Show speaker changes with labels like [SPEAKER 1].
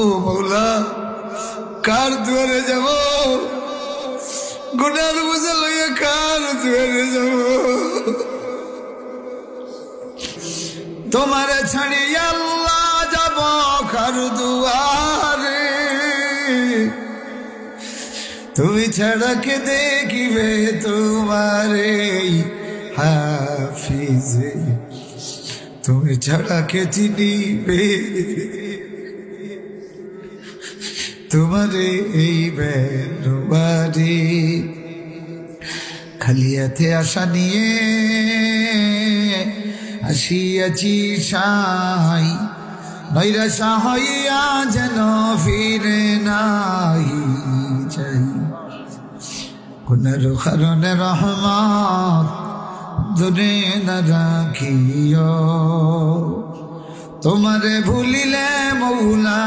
[SPEAKER 1] ও মৌলা কার দুয়ারে যাব, গুনার বোঝা লইয়া কার দুয়ারে যাব, তোমারে ছাড়ি আল্লাহ যাব কার দুয়ারে, তুমি ছাড়া কে দেখিবে তোমারে হাফিজে, তুমি ছাড়া কে চিনিবে তোমারে এই বেনবারে। খালি হাতে আশা নিয়ে আসিয়াছি সাই, নৈরাশা হইয়া যেন ফিরে নাই যাই, কোনের কারণে রহমত দূরে না রাখিও, তোমারে ভুলিলে মৌলা